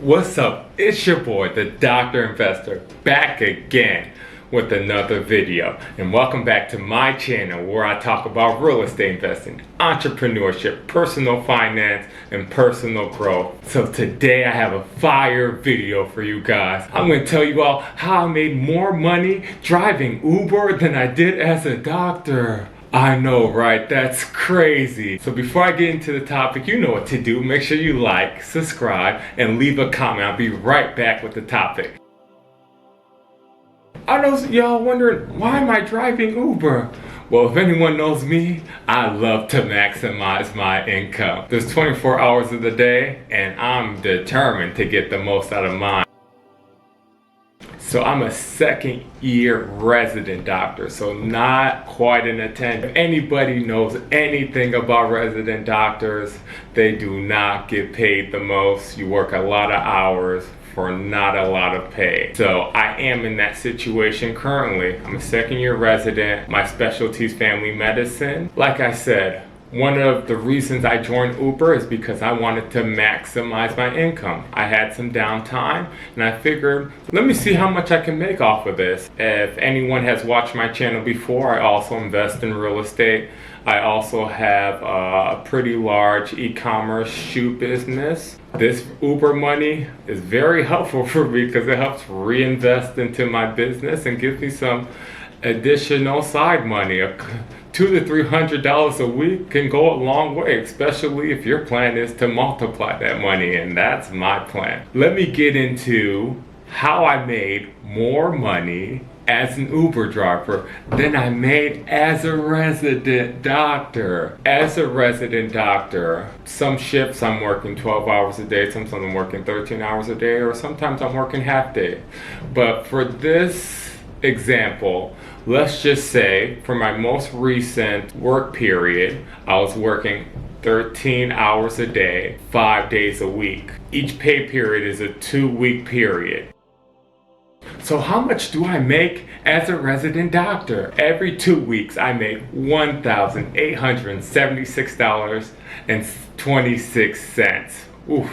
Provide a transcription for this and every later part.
What's up? It's your boy, the Dr. Investor, back again with another video. And welcome back to my channel where I talk about real estate investing, entrepreneurship, personal finance, and personal growth. So today I have a fire video for you guys. I'm going to tell you all how I made more money driving Uber than I did as a doctor. I know, right? That's crazy. So before I get into the topic, you know what to do. Make sure you like, subscribe, and leave a comment. I'll be right back with the topic. I know y'all wondering, why am I driving Uber? Well, if anyone knows me, I love to maximize my income. There's 24 hours of the day, and I'm determined to get the most out of mine. So I'm a second year resident doctor, so not quite an attending. If anybody knows anything about resident doctors, they do not get paid the most. You work a lot of hours for not a lot of pay. So I am in that situation currently. I'm a second year resident. My specialty is family medicine. Like I said, one of the reasons I joined Uber is because I wanted to maximize my income. I had some downtime and I figured, let me see how much I can make off of this. If anyone has watched my channel before, I also invest in real estate. I also have a pretty large e-commerce shoe business. This Uber money is very helpful for me because it helps reinvest into my business and gives me some additional side money. $200 to $300 a week can go a long way, especially if your plan is to multiply that money, and that's my plan. Let me get into how I made more money as an Uber driver than I made as a resident doctor. As a resident doctor, some shifts I'm working 12 hours a day, sometimes I'm working 13 hours a day, or sometimes I'm working half day. But for this example, let's just say for my most recent work period, I was working 13 hours a day, 5 days a week. Each pay period is a 2-week period. So how much do I make as a resident doctor? Every 2 weeks I make $1,876.26. Oof.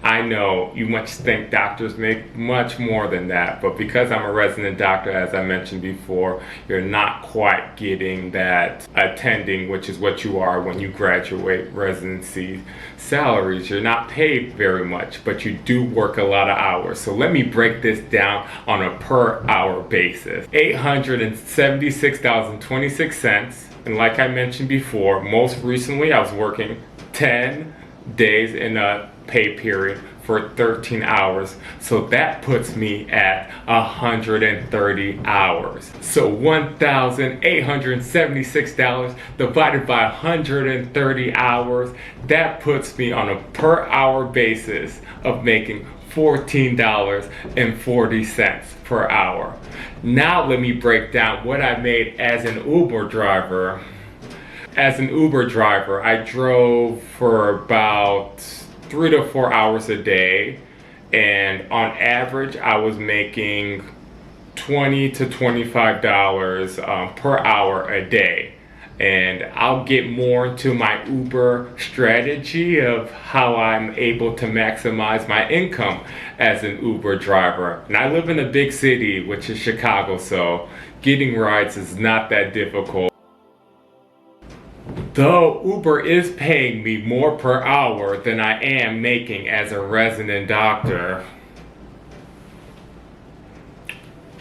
I know you must think doctors make much more than that, but because I'm a resident doctor, as I mentioned before, you're not quite getting that attending, which is what you are when you graduate residency salaries. You're not paid very much, but you do work a lot of hours. So let me break this down on a per hour basis. $876.26, and like I mentioned before, most recently I was working 10 days in a pay period for 13 hours, so that puts me at 130 hours. So $1,876 divided by 130 hours, that puts me on a per hour basis of making $14.40 per hour. Now let me break down what I made as an Uber driver. As an Uber driver, I drove for about 3 to 4 hours a day, and on average I was making $20 to $25 per hour a day. And I'll get more into my Uber strategy of how I'm able to maximize my income as an Uber driver. And I live in a big city, which is Chicago, so getting rides is not that difficult. Though Uber is paying me more per hour than I am making as a resident doctor,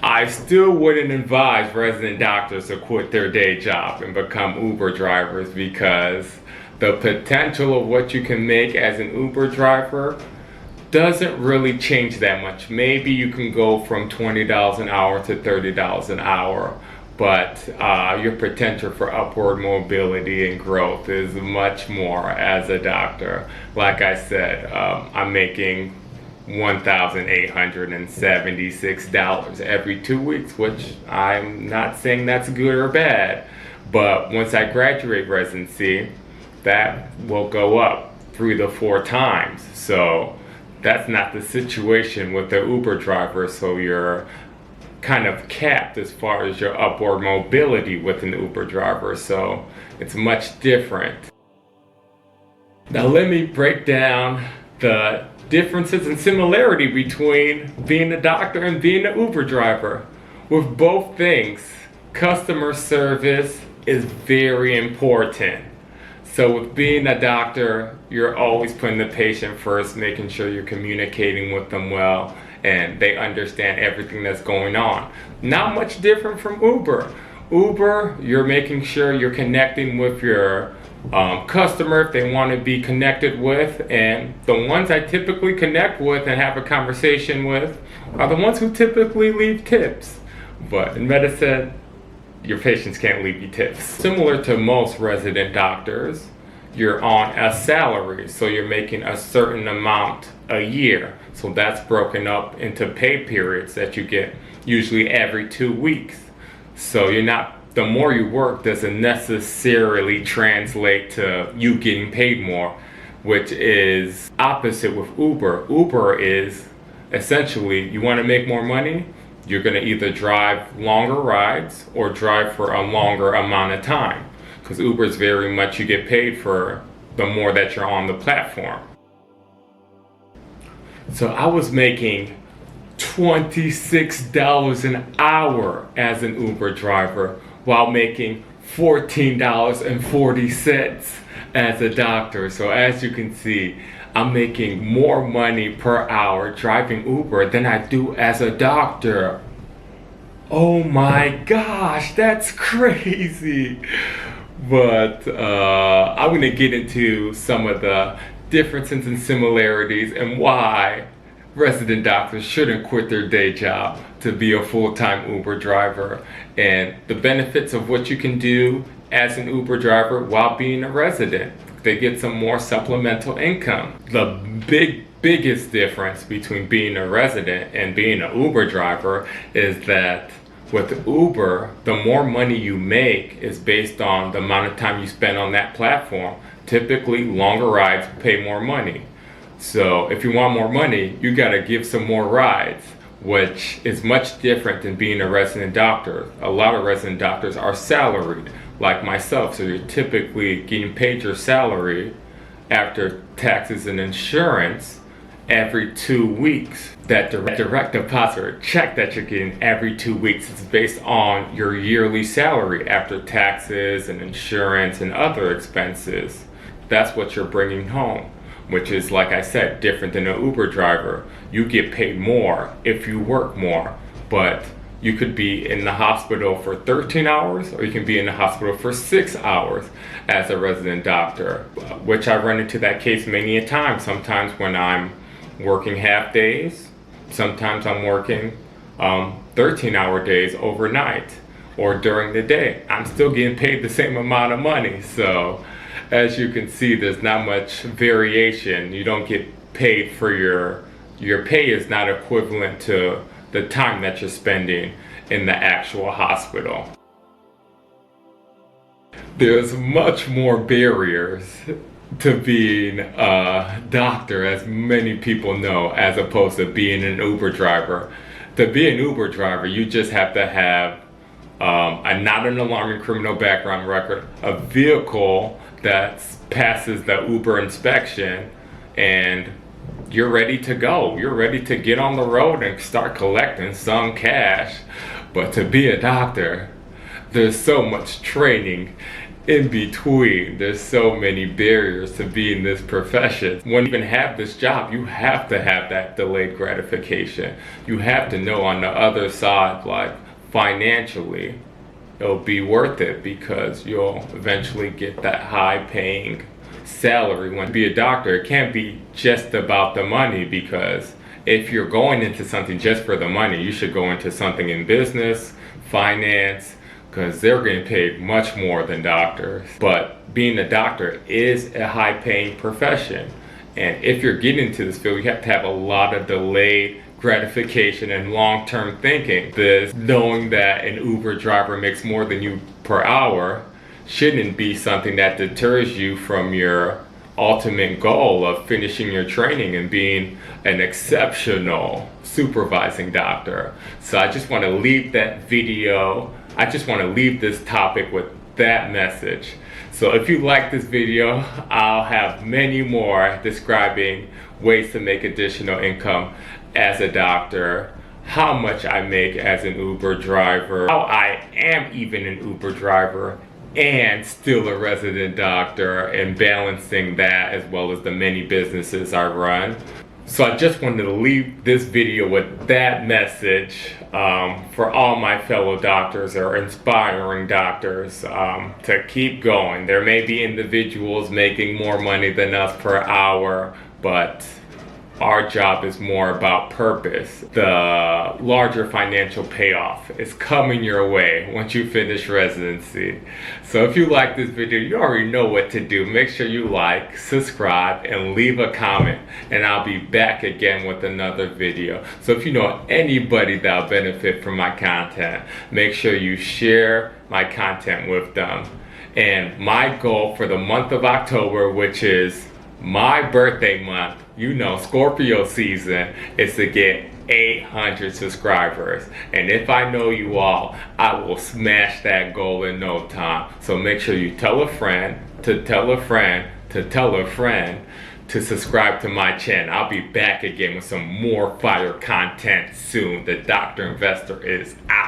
I still wouldn't advise resident doctors to quit their day job and become Uber drivers, because the potential of what you can make as an Uber driver doesn't really change that much. Maybe you can go from $20 an hour to $30 an hour. But your potential for upward mobility and growth is much more as a doctor. Like I said, I'm making $1,876 every 2 weeks, which I'm not saying that's good or bad. But once I graduate residency, that will go up 3 to 4 times. So that's not the situation with the Uber driver. So you're kind of capped as far as your upward mobility with an Uber driver, so it's much different. Now let me break down the differences and similarity between being a doctor and being an Uber driver. With both things, customer service is very important. So with being a doctor, you're always putting the patient first, making sure you're communicating with them well and they understand everything that's going on. Not much different from Uber. Uber, you're making sure you're connecting with your customer if they want to be connected with, and the ones I typically connect with and have a conversation with are the ones who typically leave tips. But in medicine, your patients can't leave you tips. Similar to most resident doctors, you're on a salary, so you're making a certain amount a year. So that's broken up into pay periods that you get usually every 2 weeks. So the more you work doesn't necessarily translate to you getting paid more, which is opposite with Uber. Uber is essentially, you want to make more money, you're going to either drive longer rides or drive for a longer amount of time. Because Uber is very much, you get paid for the more that you're on the platform. So I was making $26 an hour as an Uber driver while making $14.40 as a doctor. So as you can see, I'm making more money per hour driving Uber than I do as a doctor. Oh my gosh, that's crazy. But I'm going to get into some of the differences and similarities and why resident doctors shouldn't quit their day job to be a full-time Uber driver, and the benefits of what you can do as an Uber driver while being a resident. They get some more supplemental income. The biggest difference between being a resident and being an Uber driver is that with Uber, the more money you make is based on the amount of time you spend on that platform. Typically, longer rides pay more money. So if you want more money, you gotta give some more rides, which is much different than being a resident doctor. A lot of resident doctors are salaried, like myself, so you're typically getting paid your salary after taxes and insurance every 2 weeks. That direct deposit or check that you're getting every 2 weeks is based on your yearly salary after taxes and insurance and other expenses. That's what you're bringing home, which is, like I said, different than an Uber driver. You get paid more if you work more, but you could be in the hospital for 13 hours or you can be in the hospital for 6 hours as a resident doctor, which I run into that case many a time. Sometimes when I'm working half days, sometimes I'm working 13-hour days overnight or during the day. I'm still getting paid the same amount of money. So as you can see, there's not much variation. You don't get paid for your pay is not equivalent to the time that you're spending in the actual hospital. There's much more barriers to being a doctor, as many people know, as opposed to being an Uber driver. To be an Uber driver, you just have to have not an alarming criminal background record, a vehicle that passes the Uber inspection, and you're ready to go. You're ready to get on the road and start collecting some cash. But to be a doctor, there's so much training in between. There's so many barriers to be in this profession. When you even have this job, you have to have that delayed gratification. You have to know on the other side, like financially, it'll be worth it because you'll eventually get that high paying salary. When you be a doctor, it can't be just about the money, because if you're going into something just for the money, you should go into something in business, finance, because they're getting paid much more than doctors. But being a doctor is a high paying profession. And if you're getting into this field, you have to have a lot of delayed gratification and long-term thinking. This knowing that an Uber driver makes more than you per hour shouldn't be something that deters you from your ultimate goal of finishing your training and being an exceptional supervising doctor. So I just want to leave that video. I just want to leave this topic with that message. So if you like this video, I'll have many more describing ways to make additional income as a doctor, how much I make as an Uber driver, how I am even an Uber driver and still a resident doctor, and balancing that as well as the many businesses I run. So I just wanted to leave this video with that message for all my fellow doctors or inspiring doctors to keep going. There may be individuals making more money than us per hour, but our job is more about purpose. The larger financial payoff is coming your way once you finish residency. So if you like this video, you already know what to do. Make sure you like, subscribe, and leave a comment. And I'll be back again with another video. So if you know anybody that'll benefit from my content, make sure you share my content with them. And my goal for the month of October, which is my birthday month, you know, Scorpio season, is to get 800 subscribers. And if I know you all, I will smash that goal in no time. So make sure you tell a friend to tell a friend to tell a friend to subscribe to my channel. I'll be back again with some more fire content soon. The Dr. Investor is out.